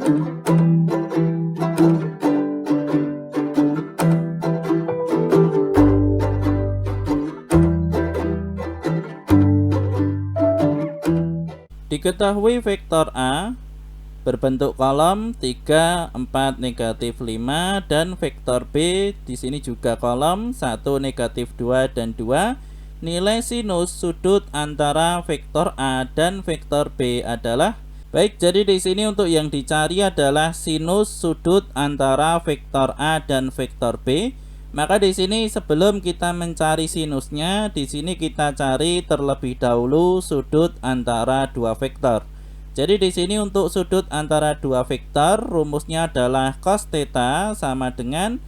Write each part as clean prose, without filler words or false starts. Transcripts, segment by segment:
Diketahui vektor A berbentuk kolom 3, 4, negatif 5, dan vektor B di sini juga kolom 1, negatif 2, dan 2. Nilai sinus sudut antara vektor A dan vektor B adalah baik. Jadi di sini untuk yang dicari adalah sinus sudut antara vektor A dan vektor B. Maka di sini sebelum kita mencari sinusnya, di sini kita cari terlebih dahulu sudut antara dua vektor. Jadi di sini untuk sudut antara dua vektor rumusnya adalah cos theta sama dengan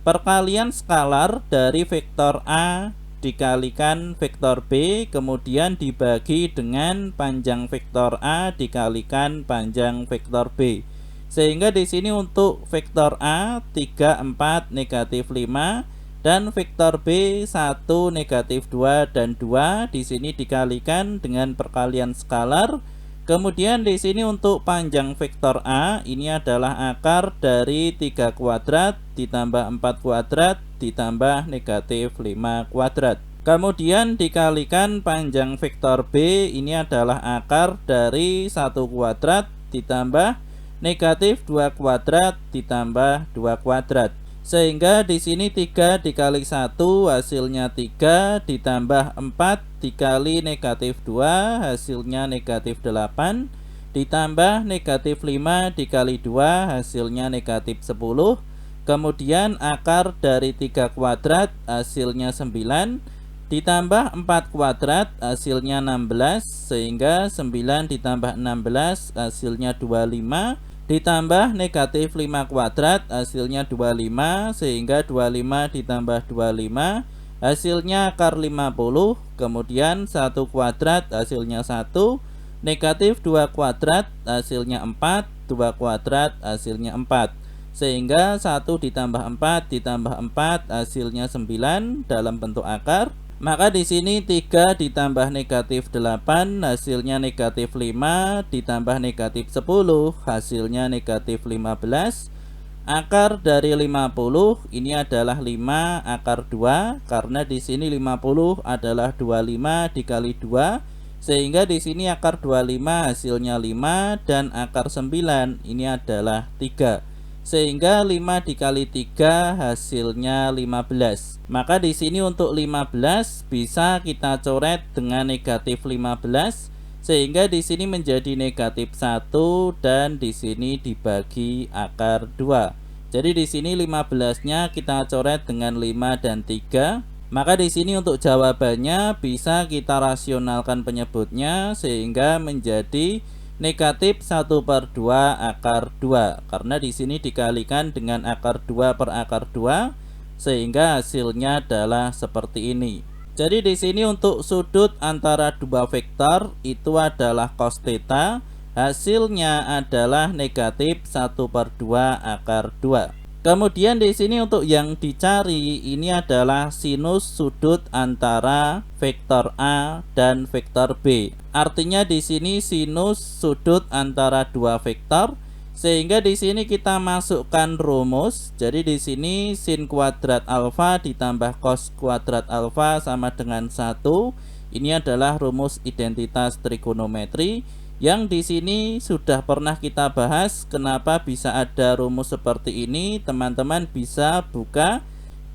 perkalian skalar dari vektor A dikalikan vektor B kemudian dibagi dengan panjang vektor A dikalikan panjang vektor B. Sehingga di sini untuk vektor A 3, 4, negatif 5 dan vektor B 1, negatif 2, dan 2 di sini dikalikan dengan perkalian skalar. Kemudian di sini untuk panjang vektor A ini adalah akar dari 3 kuadrat ditambah 4 kuadrat ditambah negatif 5 kuadrat. Kemudian dikalikan panjang vektor B ini adalah akar dari 1 kuadrat ditambah negatif 2 kuadrat ditambah 2 kuadrat. Sehingga di sini 3 dikali 1 hasilnya 3 ditambah 4 dikali negatif 2 hasilnya negatif 8 ditambah negatif 5 dikali 2 hasilnya negatif 10. Kemudian akar dari 3 kuadrat hasilnya 9 ditambah 4 kuadrat hasilnya 16 sehingga 9 ditambah 16 hasilnya 25 ditambah negatif 5 kuadrat hasilnya 25 sehingga 25 ditambah 25 hasilnya akar 50. Kemudian 1 kuadrat hasilnya 1 negatif 2 kuadrat hasilnya 4 2 kuadrat hasilnya 4 sehingga 1 ditambah 4 ditambah 4 hasilnya 9 dalam bentuk akar. Maka di sini 3 ditambah negatif 8 hasilnya negatif 5 ditambah negatif 10 hasilnya negatif 15. Akar dari 50 ini adalah 5 akar 2 karena di sini 50 adalah 25 dikali 2 sehingga di sini akar 25 hasilnya 5 dan akar 9 ini adalah 3. Sehingga 5 dikali 3 hasilnya 15. Maka di sini untuk 15 bisa kita coret dengan negatif 15 sehingga di sini menjadi negatif 1 dan di sini dibagi akar 2. Jadi di sini 15-nya kita coret dengan 5 dan 3. Maka di sini untuk jawabannya bisa kita rasionalkan penyebutnya sehingga menjadi negatif 1/2 akar 2 karena di sini dikalikan dengan akar 2 per akar 2 sehingga hasilnya adalah seperti ini. Jadi di sini untuk sudut antara dua vektor itu adalah cos theta, hasilnya adalah negatif 1/2 akar 2. Kemudian di sini untuk yang dicari ini adalah sinus sudut antara vektor A dan vektor B. Artinya di sini sinus sudut antara dua vektor sehingga di sini kita masukkan rumus. Jadi di sini sin kuadrat alfa ditambah cos kuadrat alfa sama dengan 1. Ini adalah rumus identitas trigonometri yang di sini sudah pernah kita bahas. Kenapa bisa ada rumus seperti ini? Teman-teman bisa buka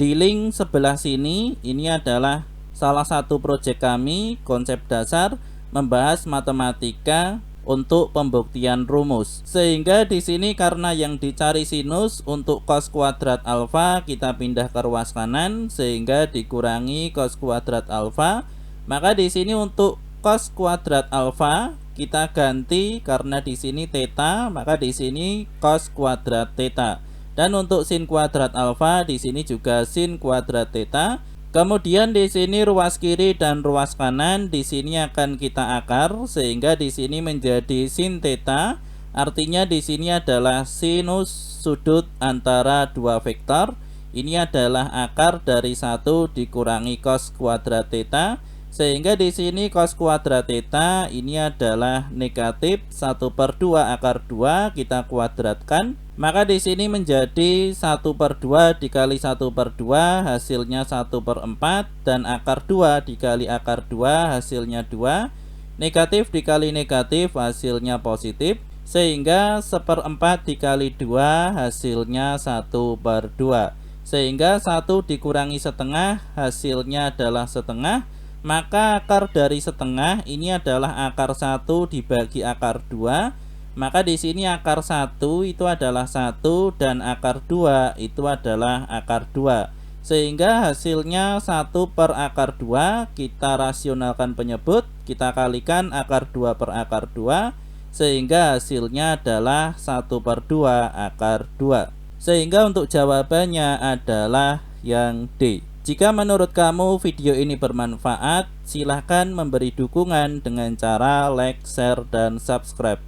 di link sebelah sini. Ini adalah salah satu proyek kami, konsep dasar membahas matematika untuk pembuktian rumus. Sehingga di sini karena yang dicari sinus untuk cos kuadrat alfa kita pindah ke ruas kanan sehingga dikurangi cos kuadrat alfa. Maka di sini untuk cos kuadrat alfa kita ganti karena di sini theta, maka di sini cos kuadrat theta. Dan untuk sin kuadrat alfa di sini juga sin kuadrat theta. Kemudian di sini ruas kiri dan ruas kanan di sini akan kita akar sehingga di sini menjadi sin theta. Artinya di sini adalah sinus sudut antara dua vektor. Ini adalah akar dari 1 dikurangi cos kuadrat theta Sehingga di sini cos kuadrat theta ini adalah negatif 1/2 akar 2, kita kuadratkan. Maka di sini menjadi 1/2 dikali 1/2 hasilnya 1/4, dan akar 2 dikali akar 2 hasilnya 2. Negatif dikali negatif hasilnya positif, sehingga 1/4 dikali 2 hasilnya 1/2. Sehingga 1 dikurangi setengah hasilnya adalah setengah. Maka akar dari setengah ini adalah akar 1 dibagi akar 2. Maka di sini akar 1 itu adalah 1 dan akar 2 itu adalah akar 2. Sehingga hasilnya 1 per akar 2, kita rasionalkan penyebut, kita kalikan akar 2 per akar 2, sehingga hasilnya adalah 1/2 akar 2. Sehingga untuk jawabannya adalah yang D. Jika menurut kamu video ini bermanfaat, silahkan memberi dukungan dengan cara like, share, dan subscribe.